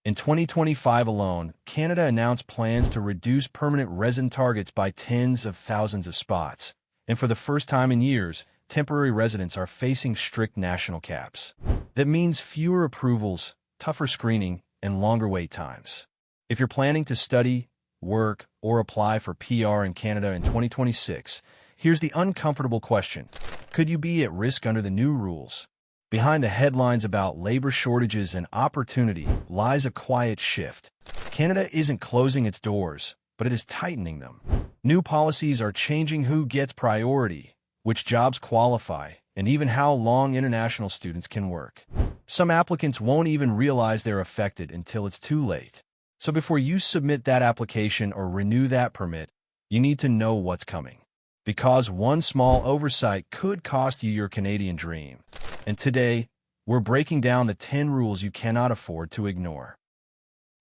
In 2025 alone, Canada announced plans to reduce permanent resident targets by tens of thousands of spots, and for the first time in years, temporary residents are facing strict national caps. That means fewer approvals, tougher screening, and longer wait times. If you're planning to study, work, or apply for PR in Canada in 2026, here's the uncomfortable question. Could you be at risk under the new rules? Behind the headlines about labor shortages and opportunity lies a quiet shift. Canada isn't closing its doors, but it is tightening them. New policies are changing who gets priority, which jobs qualify, and even how long international students can work. Some applicants won't even realize they're affected until it's too late. So before you submit that application or renew that permit, you need to know what's coming. Because one small oversight could cost you your Canadian dream. And today, we're breaking down the 10 rules you cannot afford to ignore.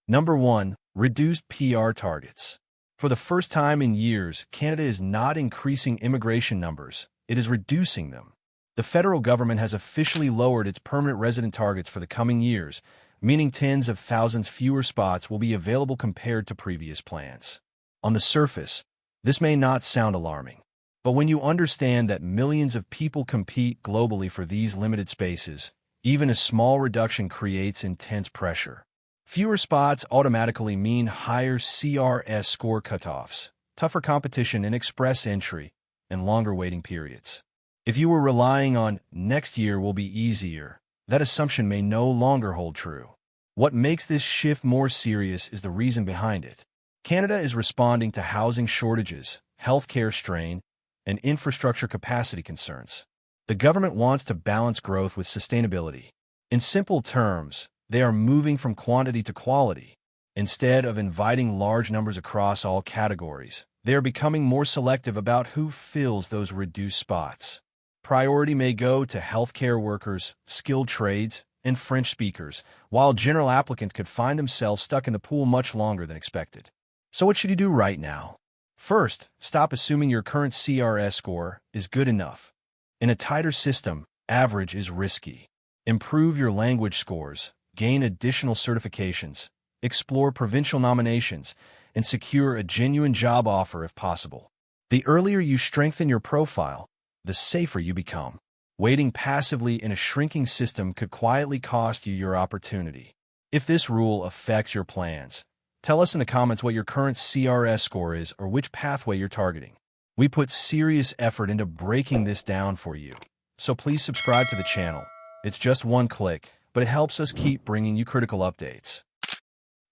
Number 1. Reduced PR targets. For the first time in years, Canada is not increasing immigration numbers, it is reducing them. The federal government has officially lowered its permanent resident targets for the coming years, meaning tens of thousands fewer spots will be available compared to previous plans. On the surface, this may not sound alarming. But when you understand that millions of people compete globally for these limited spaces, even a small reduction creates intense pressure. Fewer spots automatically mean higher CRS score cutoffs, tougher competition in express entry, and longer waiting periods. If you were relying on next year will be easier, that assumption may no longer hold true. What makes this shift more serious is the reason behind it. Canada is responding to housing shortages, healthcare strain, and infrastructure capacity concerns. The government wants to balance growth with sustainability. In simple terms, they are moving from quantity to quality. Instead of inviting large numbers across all categories, they are becoming more selective about who fills those reduced spots. Priority may go to healthcare workers, skilled trades, and French speakers, while general applicants could find themselves stuck in the pool much longer than expected. So what should you do right now? First, stop assuming your current CRS score is good enough. In a tighter system, average is risky. Improve your language scores, gain additional certifications, explore provincial nominations, and secure a genuine job offer if possible. The earlier you strengthen your profile, the safer you become. Waiting passively in a shrinking system could quietly cost you your opportunity. If this rule affects your plans, tell us in the comments what your current CRS score is or which pathway you're targeting. We put serious effort into breaking this down for you. So please subscribe to the channel. It's just one click, but it helps us keep bringing you critical updates.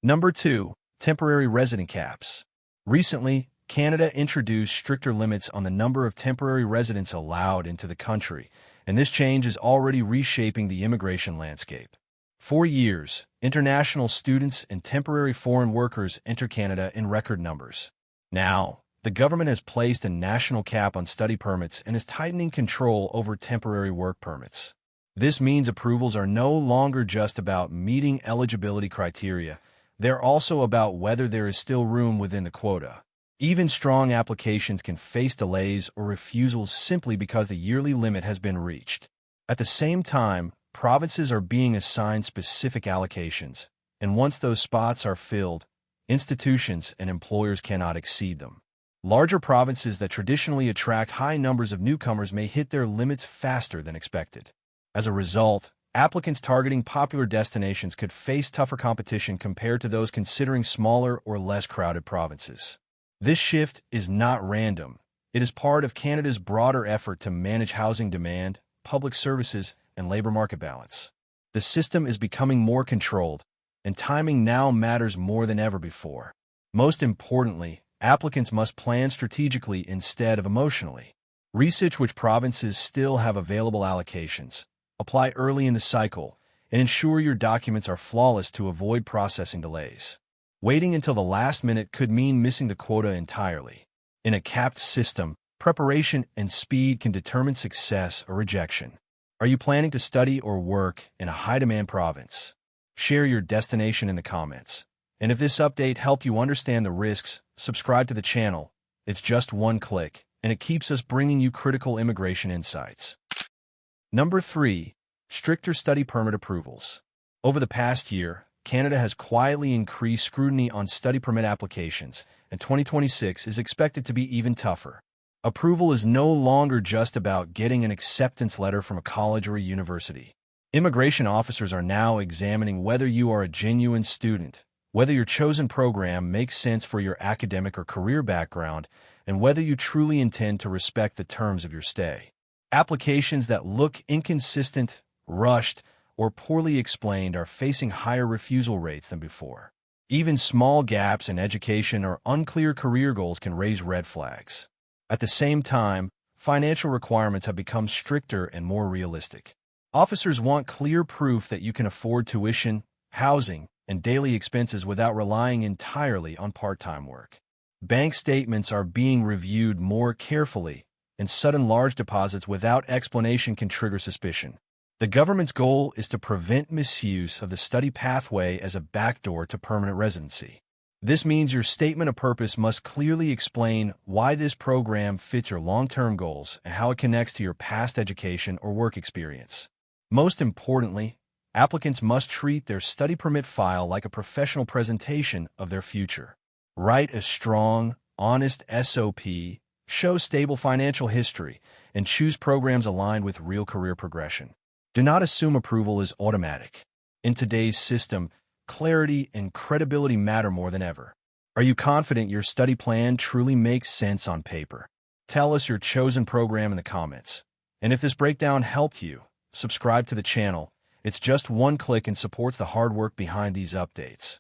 Number 2. Temporary resident caps. Recently, Canada introduced stricter limits on the number of temporary residents allowed into the country, and this change is already reshaping the immigration landscape. For years, international students and temporary foreign workers enter Canada in record numbers. Now, the government has placed a national cap on study permits and is tightening control over temporary work permits. This means approvals are no longer just about meeting eligibility criteria, they're also about whether there is still room within the quota. Even strong applications can face delays or refusals simply because the yearly limit has been reached. At the same time, provinces are being assigned specific allocations, and once those spots are filled, institutions and employers cannot exceed them. Larger provinces that traditionally attract high numbers of newcomers may hit their limits faster than expected. As a result, applicants targeting popular destinations could face tougher competition compared to those considering smaller or less crowded provinces. This shift is not random. It is part of Canada's broader effort to manage housing demand, public services, and labor market balance. The system is becoming more controlled, and timing now matters more than ever before. Most importantly, applicants must plan strategically instead of emotionally. Research which provinces still have available allocations, apply early in the cycle, and ensure your documents are flawless to avoid processing delays. Waiting until the last minute could mean missing the quota entirely. In a capped system, preparation and speed can determine success or rejection. Are you planning to study or work in a high-demand province? Share your destination in the comments. And if this update helped you understand the risks, subscribe to the channel. It's just one click, and it keeps us bringing you critical immigration insights. Number 3. Stricter study permit approvals. Over the past year, Canada has quietly increased scrutiny on study permit applications, and 2026 is expected to be even tougher. Approval is no longer just about getting an acceptance letter from a college or a university. Immigration officers are now examining whether you are a genuine student, whether your chosen program makes sense for your academic or career background, and whether you truly intend to respect the terms of your stay. Applications that look inconsistent, rushed, or poorly explained are facing higher refusal rates than before. Even small gaps in education or unclear career goals can raise red flags. At the same time, financial requirements have become stricter and more realistic. Officers want clear proof that you can afford tuition, housing, and daily expenses without relying entirely on part-time work. Bank statements are being reviewed more carefully, and sudden large deposits without explanation can trigger suspicion. The government's goal is to prevent misuse of the study pathway as a backdoor to permanent residency. This means your statement of purpose must clearly explain why this program fits your long-term goals and how it connects to your past education or work experience. Most importantly, applicants must treat their study permit file like a professional presentation of their future. Write a strong, honest SOP, show stable financial history, and choose programs aligned with real career progression. Do not assume approval is automatic. In today's system, clarity and credibility matter more than ever. Are you confident your study plan truly makes sense on paper? Tell us your chosen program in the comments. And if this breakdown helped you, subscribe to the channel. It's just one click and supports the hard work behind these updates.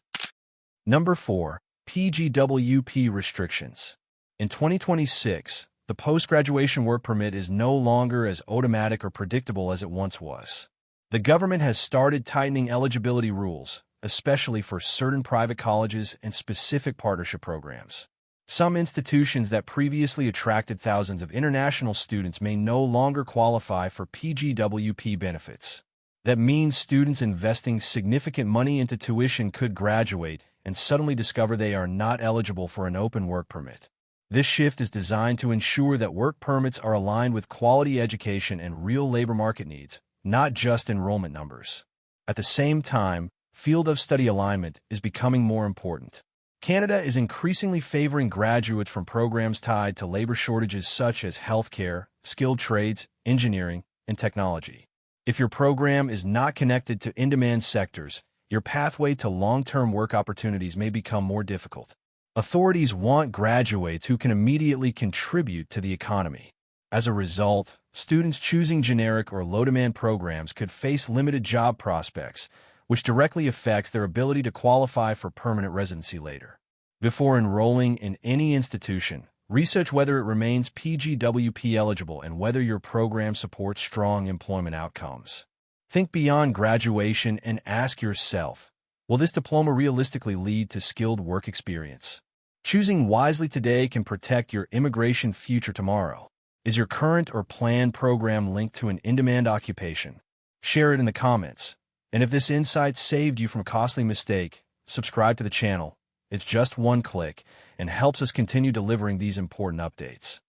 Number 4. PGWP restrictions. In 2026, the post-graduation work permit is no longer as automatic or predictable as it once was. The government has started tightening eligibility rules, especially for certain private colleges and specific partnership programs. Some institutions that previously attracted thousands of international students may no longer qualify for PGWP benefits. That means students investing significant money into tuition could graduate and suddenly discover they are not eligible for an open work permit. This shift is designed to ensure that work permits are aligned with quality education and real labor market needs, not just enrollment numbers. At the same time, field of study alignment is becoming more important. Canada is increasingly favoring graduates from programs tied to labor shortages such as healthcare, skilled trades, engineering, and technology. If your program is not connected to in-demand sectors, your pathway to long-term work opportunities may become more difficult. Authorities want graduates who can immediately contribute to the economy. As a result, students choosing generic or low-demand programs could face limited job prospects, which directly affects their ability to qualify for permanent residency later. Before enrolling in any institution, research whether it remains PGWP eligible and whether your program supports strong employment outcomes. Think beyond graduation and ask yourself, will this diploma realistically lead to skilled work experience? Choosing wisely today can protect your immigration future tomorrow. Is your current or planned program linked to an in-demand occupation? Share it in the comments. And if this insight saved you from a costly mistake, subscribe to the channel. It's just one click and helps us continue delivering these important updates.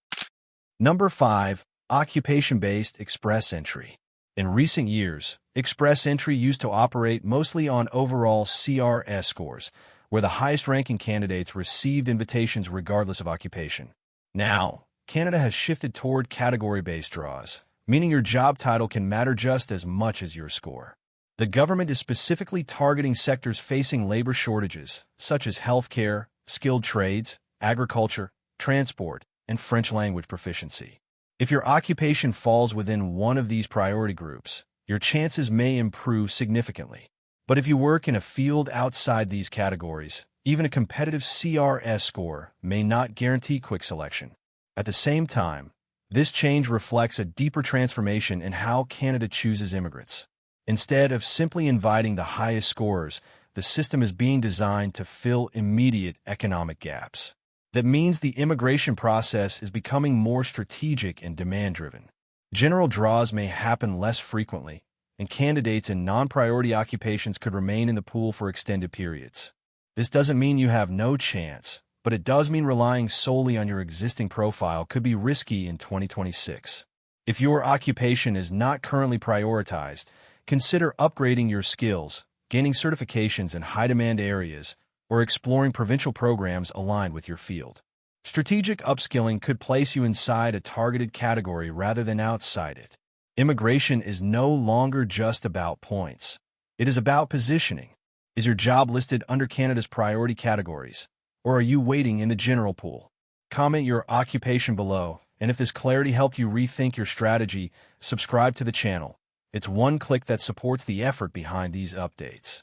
Number 5. Occupation-based express entry. In recent years, express entry used to operate mostly on overall CRS scores, where the highest-ranking candidates received invitations regardless of occupation. Now, Canada has shifted toward category-based draws, meaning your job title can matter just as much as your score. The government is specifically targeting sectors facing labor shortages, such as healthcare, skilled trades, agriculture, transport, and French language proficiency. If your occupation falls within one of these priority groups, your chances may improve significantly. But if you work in a field outside these categories, even a competitive CRS score may not guarantee quick selection. At the same time, this change reflects a deeper transformation in how Canada chooses immigrants. Instead of simply inviting the highest scorers, the system is being designed to fill immediate economic gaps. That means the immigration process is becoming more strategic and demand-driven. General draws may happen less frequently, and candidates in non-priority occupations could remain in the pool for extended periods. This doesn't mean you have no chance, but it does mean relying solely on your existing profile could be risky in 2026. If your occupation is not currently prioritized, consider upgrading your skills, gaining certifications in high-demand areas, or exploring provincial programs aligned with your field. Strategic upskilling could place you inside a targeted category rather than outside it. Immigration is no longer just about points. It is about positioning. Is your job listed under Canada's priority categories, or are you waiting in the general pool? Comment your occupation below, and if this clarity helped you rethink your strategy, subscribe to the channel. It's one click that supports the effort behind these updates.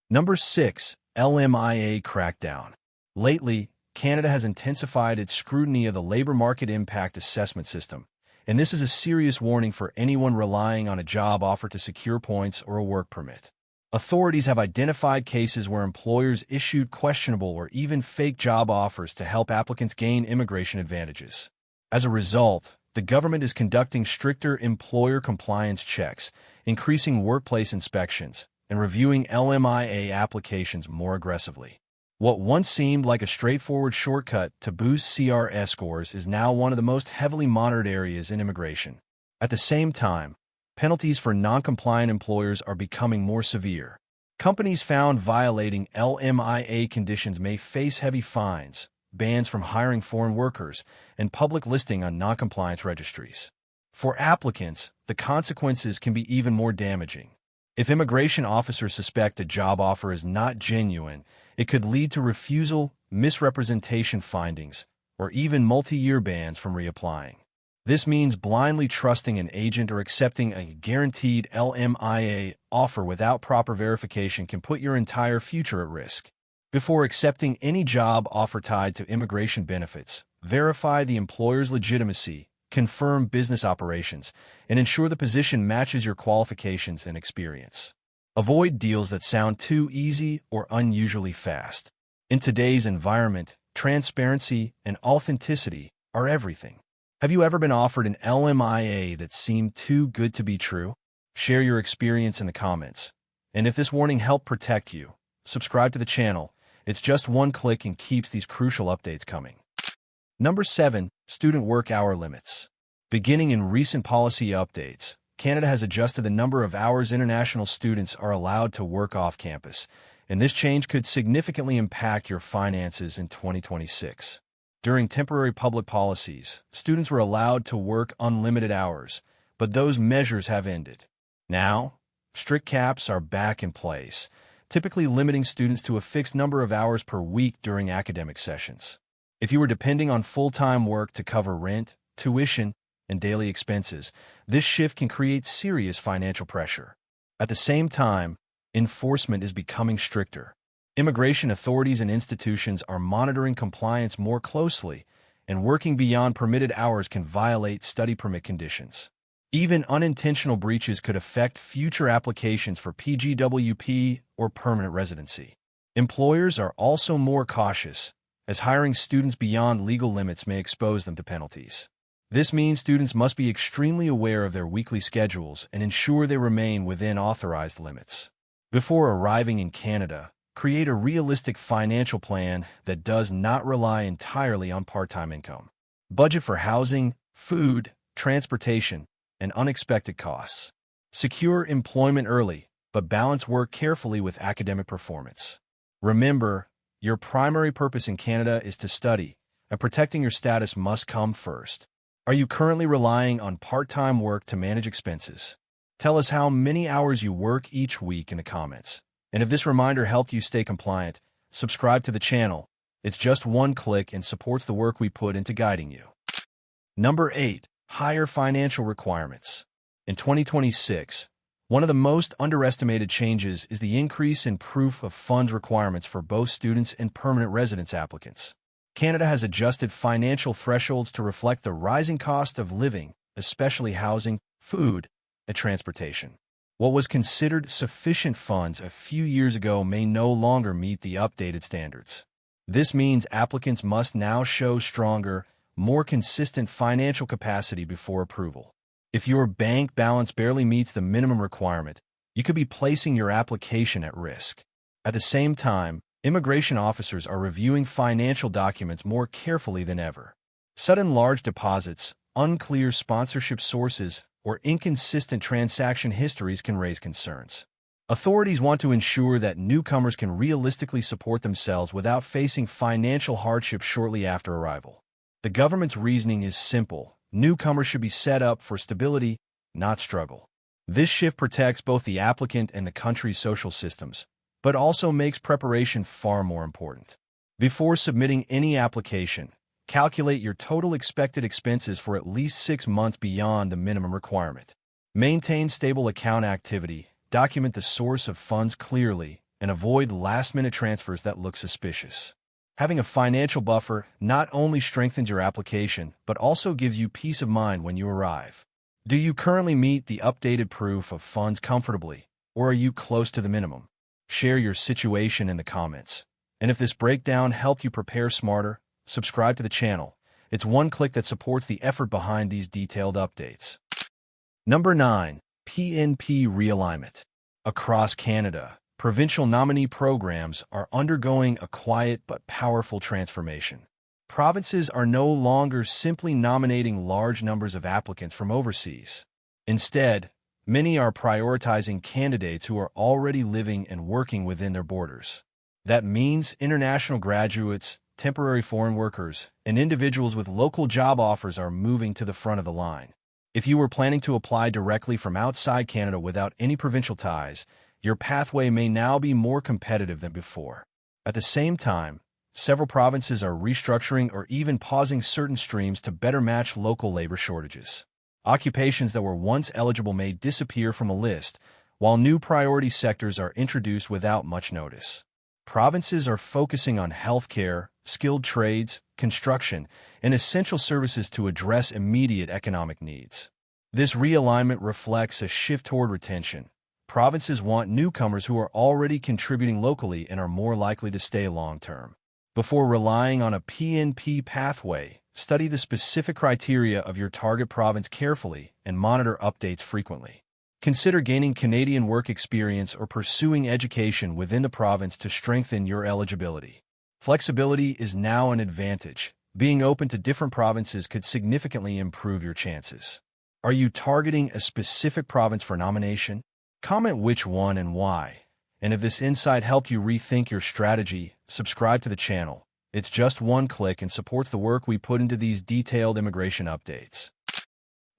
Number 6. LMIA Crackdown. Lately, Canada has intensified its scrutiny of the labor market impact assessment system, and this is a serious warning for anyone relying on a job offer to secure points or a work permit. Authorities have identified cases where employers issued questionable or even fake job offers to help applicants gain immigration advantages. As a result, the government is conducting stricter employer compliance checks, increasing workplace inspections, and reviewing LMIA applications more aggressively. What once seemed like a straightforward shortcut to boost CRS scores is now one of the most heavily monitored areas in immigration. At the same time, penalties for non-compliant employers are becoming more severe. Companies found violating LMIA conditions may face heavy fines, bans from hiring foreign workers, and public listing on non-compliance registries. For applicants, the consequences can be even more damaging. If immigration officers suspect a job offer is not genuine, it could lead to refusal, misrepresentation findings, or even multi-year bans from reapplying. This means blindly trusting an agent or accepting a guaranteed LMIA offer without proper verification can put your entire future at risk. Before accepting any job offer tied to immigration benefits, verify the employer's legitimacy, confirm business operations, and ensure the position matches your qualifications and experience. Avoid deals that sound too easy or unusually fast. In today's environment, transparency and authenticity are everything. Have you ever been offered an LMIA that seemed too good to be true? Share your experience in the comments. And if this warning helped protect you, subscribe to the channel. It's just one click and keeps these crucial updates coming. Number 7. Student work hour limits. Beginning in recent policy updates, Canada has adjusted the number of hours international students are allowed to work off campus, and this change could significantly impact your finances in 2026. During temporary public policies, students were allowed to work unlimited hours, but those measures have ended. Now, strict caps are back in place, typically limiting students to a fixed number of hours per week during academic sessions. If you were depending on full-time work to cover rent, tuition, and daily expenses, this shift can create serious financial pressure. At the same time, enforcement is becoming stricter. Immigration authorities and institutions are monitoring compliance more closely, and working beyond permitted hours can violate study permit conditions. Even unintentional breaches could affect future applications for PGWP or permanent residency. Employers are also more cautious, as hiring students beyond legal limits may expose them to penalties. This means students must be extremely aware of their weekly schedules and ensure they remain within authorized limits. Before arriving in Canada, create a realistic financial plan that does not rely entirely on part-time income. Budget for housing, food, transportation, and unexpected costs. Secure employment early, but balance work carefully with academic performance. Remember, your primary purpose in Canada is to study, and protecting your status must come first. Are you currently relying on part-time work to manage expenses? Tell us how many hours you work each week in the comments. And if this reminder helped you stay compliant, subscribe to the channel. It's just one click and supports the work we put into guiding you. Number 8. Higher financial requirements. In 2026, one of the most underestimated changes is the increase in proof of funds requirements for both students and permanent residence applicants. Canada has adjusted financial thresholds to reflect the rising cost of living, especially housing, food, and transportation. What was considered sufficient funds a few years ago may no longer meet the updated standards. This means applicants must now show stronger, more consistent financial capacity before approval. If your bank balance barely meets the minimum requirement, you could be placing your application at risk. At the same time, immigration officers are reviewing financial documents more carefully than ever. Sudden large deposits, unclear sponsorship sources, or inconsistent transaction histories can raise concerns. Authorities want to ensure that newcomers can realistically support themselves without facing financial hardship shortly after arrival. The government's reasoning is simple. Newcomers should be set up for stability, not struggle. This shift protects both the applicant and the country's social systems, but also makes preparation far more important. Before submitting any application, calculate your total expected expenses for at least 6 months beyond the minimum requirement. Maintain stable account activity, document the source of funds clearly, and avoid last-minute transfers that look suspicious. Having a financial buffer not only strengthens your application, but also gives you peace of mind when you arrive. Do you currently meet the updated proof of funds comfortably, or are you close to the minimum? Share your situation in the comments. And if this breakdown helped you prepare smarter, subscribe to the channel. It's one click that supports the effort behind these detailed updates. Number 9. PNP Realignment. Across Canada, provincial nominee programs are undergoing a quiet but powerful transformation. Provinces are no longer simply nominating large numbers of applicants from overseas. Instead, many are prioritizing candidates who are already living and working within their borders. That means international graduates, temporary foreign workers, and individuals with local job offers are moving to the front of the line. If you were planning to apply directly from outside Canada without any provincial ties, your pathway may now be more competitive than before. At the same time, several provinces are restructuring or even pausing certain streams to better match local labor shortages. Occupations that were once eligible may disappear from a list, while new priority sectors are introduced without much notice. Provinces are focusing on healthcare, skilled trades, construction, and essential services to address immediate economic needs. This realignment reflects a shift toward retention. Provinces want newcomers who are already contributing locally and are more likely to stay long-term. Before relying on a PNP pathway, study the specific criteria of your target province carefully and monitor updates frequently. Consider gaining Canadian work experience or pursuing education within the province to strengthen your eligibility. Flexibility is now an advantage. Being open to different provinces could significantly improve your chances. Are you targeting a specific province for nomination? Comment which one and why. And if this insight helped you rethink your strategy, subscribe to the channel. It's just one click and supports the work we put into these detailed immigration updates.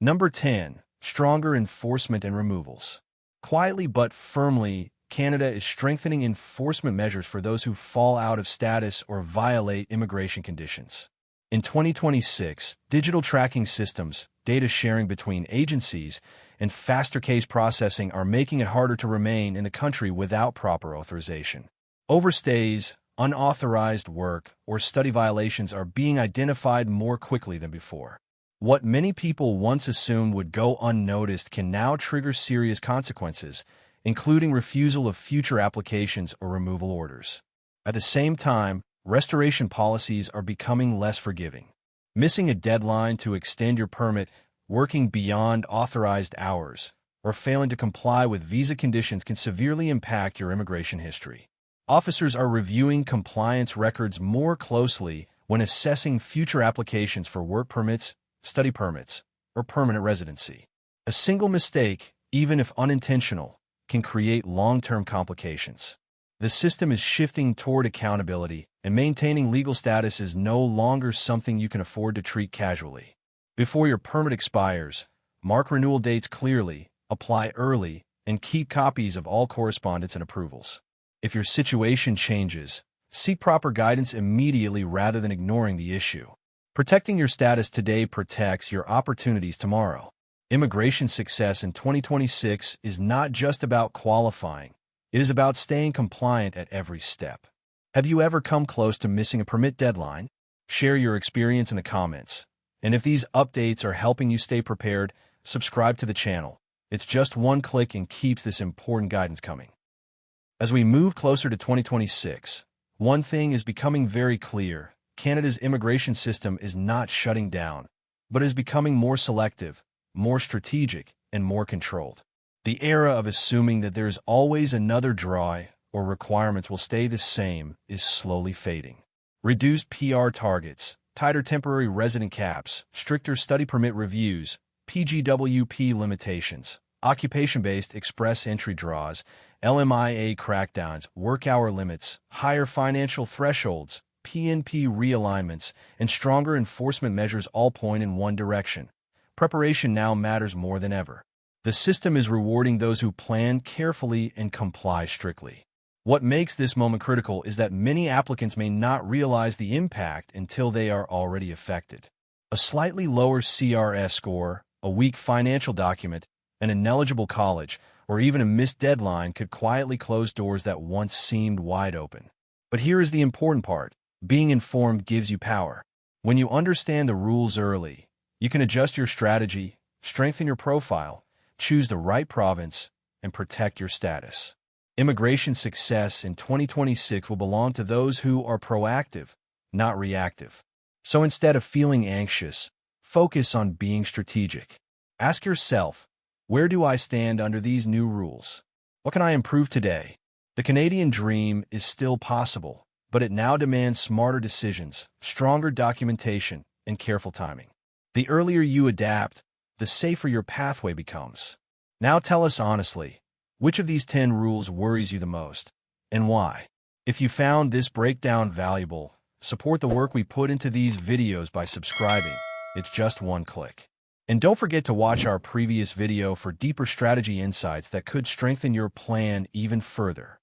Number 10. Stronger enforcement and removals. Quietly but firmly, Canada is strengthening enforcement measures for those who fall out of status or violate immigration conditions. In 2026, digital tracking systems, data sharing between agencies, and faster case processing are making it harder to remain in the country without proper authorization. Overstays, unauthorized work, or study violations are being identified more quickly than before. What many people once assumed would go unnoticed can now trigger serious consequences, including refusal of future applications or removal orders. At the same time, restoration policies are becoming less forgiving. Missing a deadline to extend your permit, working beyond authorized hours, or failing to comply with visa conditions can severely impact your immigration history. Officers are reviewing compliance records more closely when assessing future applications for work permits, study permits, or permanent residency. A single mistake, even if unintentional, can create long-term complications. The system is shifting toward accountability, and maintaining legal status is no longer something you can afford to treat casually. Before your permit expires, mark renewal dates clearly, apply early, and keep copies of all correspondence and approvals. If your situation changes, seek proper guidance immediately rather than ignoring the issue. Protecting your status today protects your opportunities tomorrow. Immigration success in 2026 is not just about qualifying. It is about staying compliant at every step. Have you ever come close to missing a permit deadline? Share your experience in the comments. And if these updates are helping you stay prepared, subscribe to the channel. It's just one click and keeps this important guidance coming. As we move closer to 2026, one thing is becoming very clear. Canada's immigration system is not shutting down, but is becoming more selective, more strategic, and more controlled. The era of assuming that there is always another draw or requirements will stay the same is slowly fading. Reduced PR targets, tighter temporary resident caps, stricter study permit reviews, PGWP limitations, occupation-based express entry draws, LMIA crackdowns, work hour limits, higher financial thresholds, PNP realignments, and stronger enforcement measures all point in one direction. Preparation now matters more than ever. The system is rewarding those who plan carefully and comply strictly. What makes this moment critical is that many applicants may not realize the impact until they are already affected. A slightly lower CRS score, a weak financial document, an ineligible college, or even a missed deadline could quietly close doors that once seemed wide open. But here is the important part. Being informed gives you power. When you understand the rules early, you can adjust your strategy, strengthen your profile, choose the right province, and protect your status. Immigration success in 2026 will belong to those who are proactive, not reactive. So instead of feeling anxious, focus on being strategic. Ask yourself, where do I stand under these new rules? What can I improve today? The Canadian dream is still possible, but it now demands smarter decisions, stronger documentation, and careful timing. The earlier you adapt, the safer your pathway becomes. Now tell us honestly, which of these 10 rules worries you the most, and why? If you found this breakdown valuable, support the work we put into these videos by subscribing. It's just one click. And don't forget to watch our previous video for deeper strategy insights that could strengthen your plan even further.